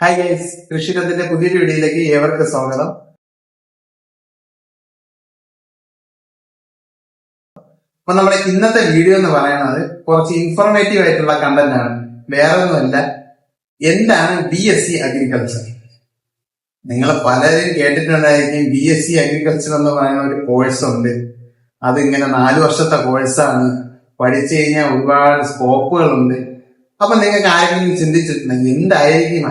Hi guys, കൃഷിരത്തിന്റെ പുതിയൊരു വീഡിയോയിലേക്ക് ഏവർക്കും സ്വാഗതം. അപ്പൊ നമ്മുടെ ഇന്നത്തെ വീഡിയോ എന്ന് പറയുന്നത് കുറച്ച് ഇൻഫോർമേറ്റീവ് ആയിട്ടുള്ള കണ്ടന്റ് ആണ്. വേറെ ഒന്നുമല്ല, എന്താണ് BSc അഗ്രികൾച്ചർ. നിങ്ങൾ പലരും കേട്ടിട്ടുണ്ടായിരിക്കും BSc അഗ്രികൾച്ചർ എന്ന് പറയുന്ന ഒരു കോഴ്സ് ഉണ്ട്. അതിങ്ങനെ 4 വർഷത്തെ കോഴ്സാണ്. പഠിച്ചു കഴിഞ്ഞാൽ ഒരുപാട് സ്കോപ്പുകളുണ്ട്. അപ്പൊ നിങ്ങൾക്ക് ആരെങ്കിലും ചിന്തിച്ചിട്ടുണ്ടെങ്കിൽ എന്തായിരിക്കും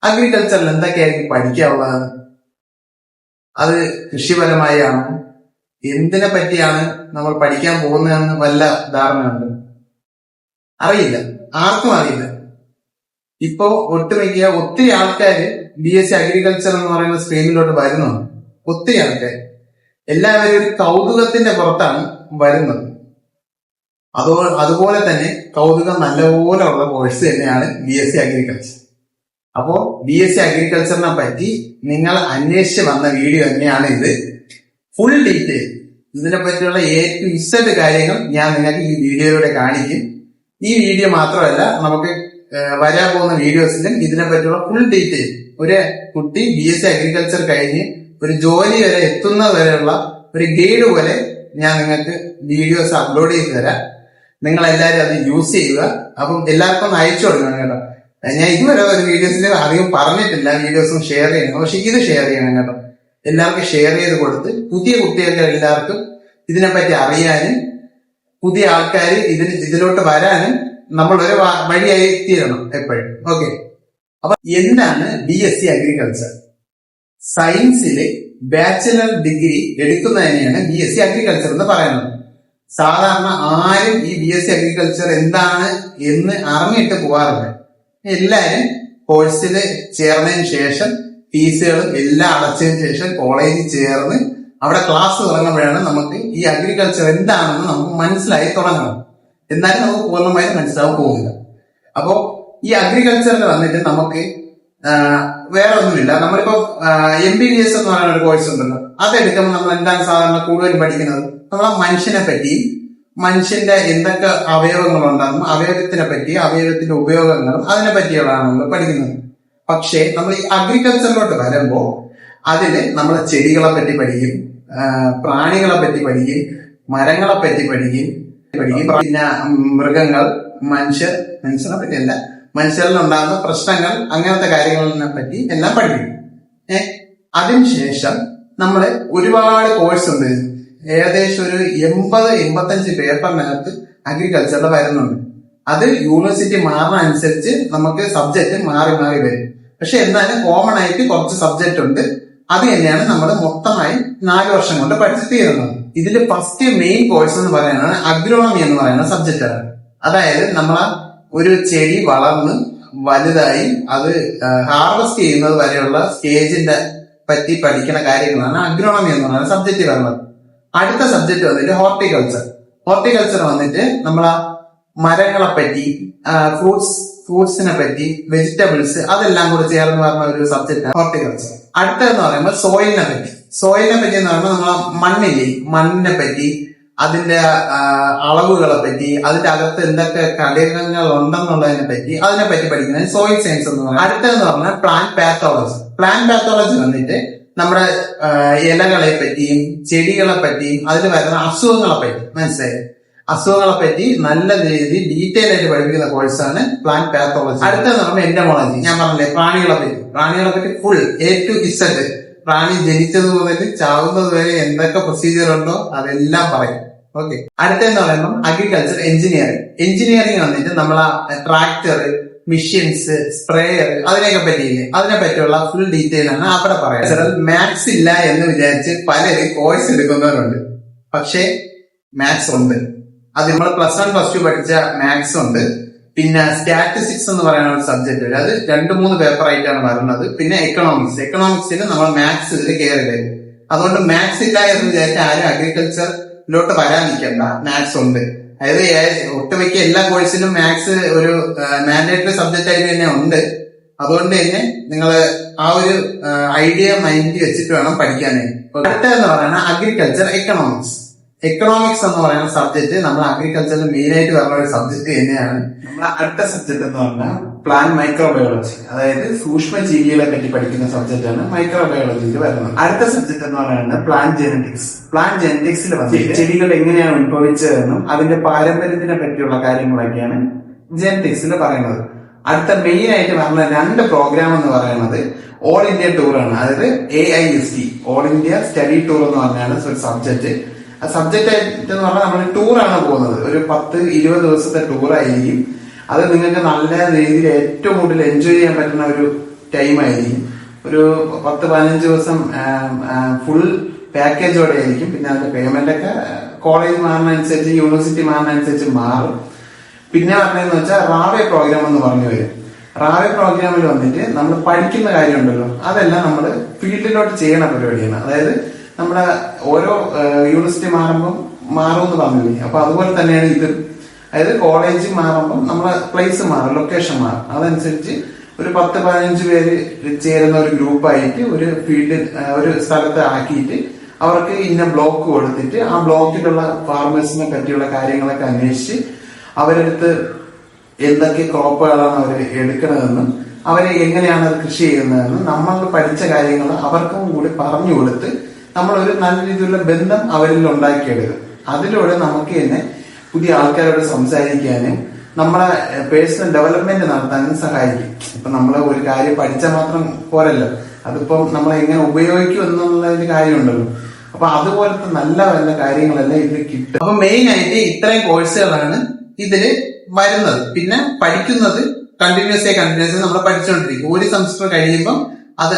അഗ്രികൾച്ചറിൽ എന്തൊക്കെയായിരിക്കും പഠിക്കാനുള്ളത്? അത് കൃഷിപരമായി ആണോ, എന്തിനെ പറ്റിയാണ് നമ്മൾ പഠിക്കാൻ പോകുന്നതെന്ന് വല്ല ധാരണയുണ്ട്? അറിയില്ല, ആർക്കും അറിയില്ല. ഇപ്പോ ഒത്തിരി ആൾക്കാര് BSc അഗ്രികൾച്ചർ എന്ന് പറയുന്ന സ്ട്രീമിലോട്ട് വരുന്നുണ്ട്. ഒത്തിരി ആൾക്കാർ, എല്ലാവരും ഒരു കൗതുകത്തിന്റെ പുറത്താണ് വരുന്നത്. അതുപോലെ തന്നെ കൗതുകം നല്ലപോലെ ഉള്ള കോഴ്സ് തന്നെയാണ് BSc അഗ്രികൾച്ചർ. അപ്പോ BSc അഗ്രികൾച്ചറിനെ പറ്റി നിങ്ങൾ അന്വേഷിച്ച് വന്ന വീഡിയോ തന്നെയാണ് ഇത്. ഫുൾ ഡീറ്റെയിൽ ഇതിനെ പറ്റിയുള്ള A to Z കാര്യങ്ങൾ ഞാൻ നിങ്ങൾക്ക് ഈ വീഡിയോയിലൂടെ കാണിക്കും. ഈ വീഡിയോ മാത്രമല്ല, നമുക്ക് വരാൻ പോകുന്ന വീഡിയോസിലും ഇതിനെ പറ്റിയുള്ള ഫുൾ ഡീറ്റെയിൽ, ഒരു കുട്ടി BSc അഗ്രികൾച്ചർ കഴിഞ്ഞ് ഒരു ജോലി വരെ എത്തുന്നത് വരെയുള്ള ഒരു ഗൈഡ് പോലെ ഞാൻ നിങ്ങൾക്ക് വീഡിയോസ് അപ്ലോഡ് ചെയ്ത് തരാം. നിങ്ങൾ എല്ലാവരും അത് യൂസ് ചെയ്യുക. അപ്പം എല്ലാവർക്കും ഒന്ന് അയച്ചു കൊടുക്കണം കേട്ടോ. ഞാൻ ഇതുവരെ ഒരു വീഡിയോസിൽ അധികം പറഞ്ഞിട്ടില്ല വീഡിയോസും ഷെയർ ചെയ്യണം, പക്ഷെ ഇത് ഷെയർ ചെയ്യണം കേട്ടോ. എല്ലാവർക്കും ഷെയർ ചെയ്ത് കൊടുത്ത് പുതിയ കുട്ടികൾക്ക് എല്ലാവർക്കും ഇതിനെപ്പറ്റി അറിയാനും പുതിയ ആൾക്കാർ ഇതിലോട്ട് വരാനും നമ്മൾ ഒരു വഴിയായി തീരണം എപ്പോഴും. ഓക്കെ, അപ്പൊ എന്താണ് BSc അഗ്രികൾച്ചർ? സയൻസിലെ ബാച്ചിലർ ഡിഗ്രി എടുക്കുന്നതിനെയാണ് BSc അഗ്രികൾച്ചർ എന്ന് പറയുന്നത്. സാധാരണ ആരും ഈ BSc അഗ്രികൾച്ചർ എന്താണ് എന്ന് അറിഞ്ഞിട്ട് പോകാറില്ല. എല്ലാരും കോഴ്സിൽ ചേർന്നതിന് ശേഷം ഫീസുകളും എല്ലാം അടച്ചതിന് ശേഷം കോളേജിൽ ചേർന്ന് അവിടെ ക്ലാസ് തുടങ്ങുമ്പോഴാണ് നമുക്ക് ഈ അഗ്രികൾച്ചർ എന്താണെന്ന് നമുക്ക് മനസ്സിലായി തുടങ്ങണം. എന്നാലും നമുക്ക് പൂർണ്ണമായും മനസ്സിലാവാൻ പോകുന്നില്ല. അപ്പോ ഈ അഗ്രികൾച്ചറിൽ വന്നിട്ട് നമുക്ക് വേറെ ഒന്നുമില്ല. നമ്മളിപ്പോ MBBS എന്ന് പറയുന്ന ഒരു കോഴ്സ് ഉണ്ടല്ലോ, അതെടുക്കുമ്പോൾ നമ്മൾ എന്താണ് സാധാരണ കൂടുതലും പഠിക്കുന്നത്? നമ്മളെ മനുഷ്യനെ പറ്റിയും മനുഷ്യന്റെ എന്തൊക്കെ അവയവങ്ങളുണ്ടെന്നും അവയവത്തിനെ പറ്റി, അവയവത്തിന്റെ ഉപയോഗങ്ങളും അതിനെ പറ്റിയുള്ളതാണ് നമ്മൾ പഠിക്കുന്നത്. പക്ഷേ നമ്മൾ ഈ അഗ്രികൾച്ചറിലോട്ട് വരുമ്പോൾ അതില് നമ്മൾ ചെടികളെ പറ്റി പഠിക്കും, പ്രാണികളെ പറ്റി പഠിക്കും, മരങ്ങളെ പറ്റി പഠിക്കും, പിന്നെ മൃഗങ്ങൾ, മനുഷ്യനെ പറ്റിയല്ല, മനുഷ്യരിലുണ്ടാകുന്ന പ്രശ്നങ്ങൾ, അങ്ങനത്തെ കാര്യങ്ങളെ പറ്റി എല്ലാം പഠിക്കും. അതിനുശേഷം നമ്മള് ഒരുപാട് കോഴ്സ് ഉണ്ട്. ഏകദേശം ഒരു 80-85 പേപ്പറിനകത്ത് അഗ്രികൾച്ചറിൽ വരുന്നുണ്ട്. അത് യൂണിവേഴ്സിറ്റി മാറുന്ന അനുസരിച്ച് നമുക്ക് സബ്ജക്ട് മാറി വരും. പക്ഷെ എന്നാലും കോമൺ ആയിട്ട് കുറച്ച് സബ്ജക്ട് ഉണ്ട്. അത് തന്നെയാണ് നമ്മൾ മൊത്തമായി 4 വർഷം കൊണ്ട് പഠിച്ചു തീരുന്നത്. ഇതിൽ ഫസ്റ്റ് മെയിൻ കോഴ്സ് എന്ന് പറയുന്നത് അഗ്രോണമി എന്ന് പറയുന്ന സബ്ജക്റ്റാണ്. അതായത് നമ്മളെ ഒരു ചെടി വളർന്ന് വലുതായി അത് ഹാർവെസ്റ്റ് ചെയ്യുന്നത് വരെയുള്ള സ്റ്റേജിന്റെ പറ്റി പഠിക്കുന്ന കാര്യങ്ങളാണ് അഗ്രോണമി എന്ന് പറയുന്ന സബ്ജക്റ്റ് വരുന്നത്. അടുത്ത സബ്ജക്ട് വന്നിട്ട് ഹോർട്ടിക്കൾച്ചർ വന്നിട്ട് നമ്മളെ മരങ്ങളെ പറ്റി, ഫ്രൂട്ട്സിനെ പറ്റി, വെജിറ്റബിൾസ്, അതെല്ലാം കൂടെ ചേർന്ന് പറഞ്ഞ ഒരു സബ്ജക്റ്റാണ് ഹോർട്ടിക്കൾച്ചർ. അടുത്തതെന്ന് പറയുമ്പോൾ സോയിലിനെ പറ്റി എന്ന് പറയുമ്പോൾ നമ്മളെ മണ്ണിനെ പറ്റി, അതിന്റെ അളവുകളെ പറ്റി, അതിന്റെ അകത്ത് എന്തൊക്കെ ഘടകങ്ങൾ ഉണ്ടെന്നുള്ളതിനെ പറ്റി, അതിനെ പറ്റി പഠിക്കുന്നത് സോയിൽ സയൻസ് എന്ന് പറയുന്നത്. അടുത്തതെന്ന് പറഞ്ഞാൽ പ്ലാന്റ് പാത്തോളജി വന്നിട്ട് നമ്മുടെ ഇലകളെ പറ്റിയും ചെടികളെ പറ്റിയും അതിൽ വരുന്ന അസുഖങ്ങളെ പറ്റി മനസ്സിലായി, അസുഖങ്ങളെ പറ്റി നല്ല രീതിയിൽ ഡീറ്റെയിൽ ആയിട്ട് പഠിപ്പിക്കുന്ന കോഴ്സാണ് പ്ലാന്റ് പാത്തോളജി. അടുത്തെന്ന് പറയുമ്പോൾ എന്റമോളജി. ഞാൻ പറഞ്ഞില്ലേ, പ്രാണികളെ പറ്റി ഫുൾ A to Z, പ്രാണി ജനിച്ചത് മുതൽ ചാവുന്നത് വരെ എന്തൊക്കെ പ്രൊസീജിയർ ഉണ്ടോ അതെല്ലാം പറയും. ഓക്കെ, അടുത്തെന്ന് പറയുമ്പോൾ അഗ്രികൾച്ചർ എഞ്ചിനീയറിംഗ് വന്നിട്ട് നമ്മളെ ട്രാക്ടർ, മെഷീൻസ്, സ്പ്രേയർ, അതിനെയൊക്കെ പറ്റിയില്ലേ, അതിനെ പറ്റിയുള്ള ഫുൾ ഡീറ്റെയിൽ ആണ് അവിടെ പറയാം. മാത്സ് ഇല്ല എന്ന് വിചാരിച്ച് പലരും കോഴ്സ് എടുക്കുന്നവരുണ്ട്. പക്ഷേ മാത്സ് ഉണ്ട്. അത് നമ്മൾ +1 +2 പഠിച്ച മാത്സ് ഉണ്ട്. പിന്നെ സ്റ്റാറ്റിസ്റ്റിക്സ് എന്ന് പറയുന്ന ഒരു സബ്ജക്ട് വരും. അത് 2-3 പേപ്പർ ആയിട്ടാണ് വരുന്നത്. പിന്നെ എക്കണോമിക്സിൽ നമ്മൾ മാത്സ് ഇതിൽ കയറി വരും. അതുകൊണ്ട് മാത്സ് ഇല്ല എന്ന് വിചാരിച്ച ആരും അഗ്രികൾച്ചറിലോട്ട് വരാൻ നിൽക്കണ്ട, മാത്സ് ഉണ്ട്. അതായത് ഒട്ടുമിക്ക എല്ലാ കോഴ്സിലും മാത്സ് ഒരു മാൻഡേറ്ററി സബ്ജക്റ്റ് ആയിട്ട് തന്നെ ഉണ്ട്. അതുകൊണ്ട് തന്നെ നിങ്ങൾ ആ ഒരു ഐഡിയ മൈൻഡിൽ വെച്ചിട്ട് വേണം പഠിക്കാനായി. അടുത്തതെന്ന് പറയുന്നത് അഗ്രികൾച്ചർ എക്കണോമിക്സ്. എക്കണോമിക്സ് എന്ന് പറയുന്ന സബ്ജക്ട് നമ്മൾ അഗ്രികൾച്ചറിൽ മെയിൻ ആയിട്ട് വരുന്ന ഒരു സബ്ജക്ട് തന്നെയാണ്. നമ്മുടെ അടുത്ത സബ്ജക്ട് എന്ന് പറഞ്ഞാൽ പ്ലാന്റ് മൈക്രോബയോളജി, അതായത് സൂക്ഷ്മജീവികളെ പറ്റി പഠിക്കുന്ന സബ്ജക്റ്റ് ആണ് മൈക്രോബയോളജിയിൽ വരുന്നത്. അടുത്ത സബ്ജക്ട് എന്ന് പറയുന്നത് പ്ലാന്റ് ജെനറ്റിക്സ്. പ്ലാന്റ് ജെനറ്റിക്സിൽ വന്നിട്ട് ചെടികൾ എങ്ങനെയാണ് ഉത്ഭവിച്ചതെന്നും അതിന്റെ പാരമ്പര്യത്തിനെ പറ്റിയുള്ള കാര്യങ്ങളൊക്കെയാണ് ജെനറ്റിക്സിൽ പറയുന്നത്. അടുത്ത മെയിൻ ആയിട്ട് വരുന്ന 2 പ്രോഗ്രാം എന്ന് പറയുന്നത് ഓൾ ഇന്ത്യ ടൂർ ആണ്. അതായത് AIST, all India study tour എന്ന് പറഞ്ഞാണ് ഒരു സബ്ജക്ട്. ആ സബ്ജക്റ്റ് ആയിട്ട് എന്ന് പറഞ്ഞാൽ നമ്മൾ ടൂറാണ് പോകുന്നത്. ഒരു 10-20 ദിവസത്തെ ടൂർ ആയിരിക്കും. അത് നിങ്ങൾക്ക് നല്ല രീതിയിൽ ഏറ്റവും കൂടുതൽ എൻജോയ് ചെയ്യാൻ പറ്റുന്ന ഒരു ടൈം ആയിരിക്കും. ഒരു 10-15 ദിവസം ഫുൾ പാക്കേജോടെ ആയിരിക്കും. പിന്നെ അതിന്റെ പേയ്മെന്റ് ഒക്കെ കോളേജ് മാറുന്നതനുസരിച്ച്, യൂണിവേഴ്സിറ്റി മാറുന്നതനുസരിച്ച് മാറും. പിന്നെ പറഞ്ഞതെന്ന് വെച്ചാൽ റാവേ പ്രോഗ്രാം എന്ന് പറഞ്ഞു വരും. റാവേ പ്രോഗ്രാമിൽ വന്നിട്ട് നമ്മൾ പഠിക്കുന്ന കാര്യമുണ്ടല്ലോ, അതെല്ലാം നമ്മൾ ഫീൽഡിലോട്ട് ചെയ്യണ പരിപാടിയാണ്. അതായത് നമ്മുടെ ഓരോ യൂണിവേഴ്സിറ്റി മാറുമ്പം മാറുമെന്ന് പറഞ്ഞില്ലേ, അപ്പൊ അതുപോലെ തന്നെയാണ് ഇത്. അതായത് കോളേജ് മാറുമ്പം നമ്മളെ പ്ലേസ് മാറും, ലൊക്കേഷൻ മാറും. അതനുസരിച്ച് ഒരു 10-15 പേര് ചേരുന്ന ഒരു ഗ്രൂപ്പായിട്ട് ഒരു ഫീൽഡ്, ഒരു സ്ഥലത്ത് ആക്കിയിട്ട് അവർക്ക് ഇന്ന ബ്ലോക്ക് കൊടുത്തിട്ട് ആ ബ്ലോക്കിലുള്ള ഫാർമേഴ്സിനെ പറ്റിയുള്ള കാര്യങ്ങളൊക്കെ അന്വേഷിച്ച് അവരടുത്ത് എന്തൊക്കെ ക്രോപ്പുകളാണ് അവർ എടുക്കണതെന്നും അവരെ എങ്ങനെയാണ് അത് കൃഷി ചെയ്യുന്നതെന്നും നമ്മൾ പഠിച്ച കാര്യങ്ങൾ അവർക്കും കൂടി പറഞ്ഞു കൊടുത്ത് നമ്മളൊരു നല്ല രീതിയിലുള്ള ബന്ധം അവരിൽ ഉണ്ടാക്കിയെടുക്കും. അതിലൂടെ നമുക്ക് തന്നെ പുതിയ ആൾക്കാരോട് സംസാരിക്കാനും നമ്മളെ പേഴ്സണൽ ഡെവലപ്മെന്റ് നടത്താനും സഹായിക്കും. ഇപ്പൊ നമ്മൾ ഒരു കാര്യം പഠിച്ചാൽ മാത്രം പോരല്ലോ, അതിപ്പം നമ്മൾ എങ്ങനെ ഉപയോഗിക്കും എന്നുള്ള ഒരു കാര്യമുണ്ടല്ലോ. അപ്പൊ അതുപോലത്തെ നല്ല നല്ല കാര്യങ്ങളെല്ലാം ഇതിൽ കിട്ടും. അപ്പൊ മെയിൻ ആയിട്ട് ഇത്രയും കോഴ്സുകളാണ് ഇതില് വരുന്നത്. പിന്നെ പഠിക്കുന്നത് കണ്ടിന്യൂസ് നമ്മൾ പഠിച്ചുകൊണ്ടിരിക്കും. ഒരു സെമസ്റ്റർ കഴിയുമ്പോൾ അത്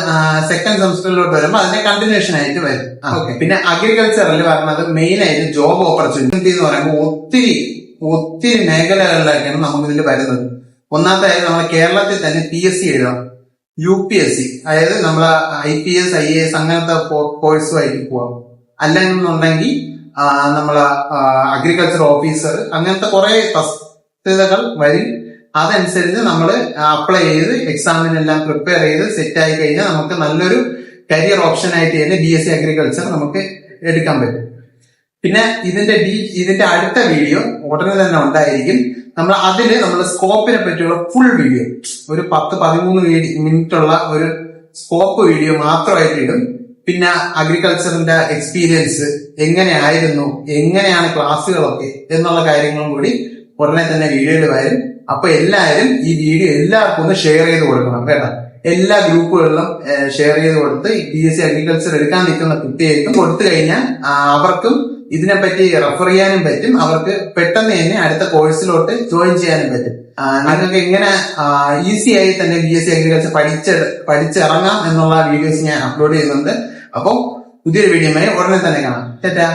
സെക്കൻഡ് സെമസ്റ്ററിലോട്ട് വരുമ്പോൾ അതിന്റെ കണ്ടിന്യൂഷൻ ആയിട്ട് വരും. ഓക്കെ. പിന്നെ അഗ്രികൾച്ചറിൽ പറഞ്ഞത് മെയിൻ ആയിട്ട് ജോബ് ഓപ്പർച്യൂണിറ്റി എന്ന് പറയുമ്പോൾ ഒത്തിരി മേഖലകളിലേക്കാണ് നമുക്ക് ഇതിൽ വരുന്നത്. ഒന്നാമതായത് നമ്മളെ കേരളത്തിൽ തന്നെ PSC എഴുതാം, UPSC, അതായത് നമ്മളെ IPS IAS അങ്ങനത്തെ കോഴ്സുമായിട്ട് പോവാം. അല്ലെന്നുണ്ടെങ്കിൽ നമ്മളെ അഗ്രികൾച്ചർ ഓഫീസർ, അങ്ങനത്തെ കുറെ തസ്തികകൾ വരും. അതനുസരിച്ച് നമ്മൾ അപ്ലൈ ചെയ്ത് എക്സാമിനെല്ലാം പ്രിപ്പയർ ചെയ്ത് സെറ്റ് ആയി കഴിഞ്ഞാൽ നമുക്ക് നല്ലൊരു കരിയർ ഓപ്ഷൻ ആയിട്ട് തന്നെ BSc അഗ്രികൾച്ചർ നമുക്ക് എടുക്കാൻ പറ്റും. പിന്നെ ഇതിന്റെ അടുത്ത വീഡിയോ ഉടനെ തന്നെ ഉണ്ടായിരിക്കും. നമ്മൾ സ്കോപ്പിനെ പറ്റിയുള്ള ഫുൾ വീഡിയോ, ഒരു 10-13 മിനിറ്റ് ഉള്ള ഒരു സ്കോപ്പ് വീഡിയോ മാത്രമായിട്ട് ഇടും. പിന്നെ അഗ്രികൾച്ചറിന്റെ എക്സ്പീരിയൻസ് എങ്ങനെയായിരുന്നു, എങ്ങനെയാണ് ക്ലാസ്സുകളൊക്കെ എന്നുള്ള കാര്യങ്ങളും കൂടി ഉടനെ തന്നെ വീഡിയോയിൽ വരും. അപ്പൊ എല്ലാവരും ഈ വീഡിയോ എല്ലാവർക്കും ഒന്ന് ഷെയർ ചെയ്ത് കൊടുക്കണം കേട്ടോ. എല്ലാ ഗ്രൂപ്പുകളിലും ഷെയർ ചെയ്ത് കൊടുത്ത് BSc അഗ്രികൾച്ചർ എടുക്കാൻ നിൽക്കുന്ന കുട്ടികൾക്കും കൊടുത്തു കഴിഞ്ഞാൽ അവർക്കും ഇതിനെപ്പറ്റി റെഫർ ചെയ്യാനും പറ്റും. അവർക്ക് പെട്ടെന്ന് തന്നെ അടുത്ത കോഴ്സിലോട്ട് ജോയിൻ ചെയ്യാനും പറ്റും. നിങ്ങൾക്ക് എങ്ങനെ ഈസി ആയി തന്നെ BSc അഗ്രികൾച്ചർ പഠിച്ചിറങ്ങാം എന്നുള്ള വീഡിയോസ് ഞാൻ അപ്ലോഡ് ചെയ്യുന്നുണ്ട്. അപ്പോൾ പുതിയൊരു വീഡിയോ ഉടനെ തന്നെ കാണാം. ടാറ്റാ.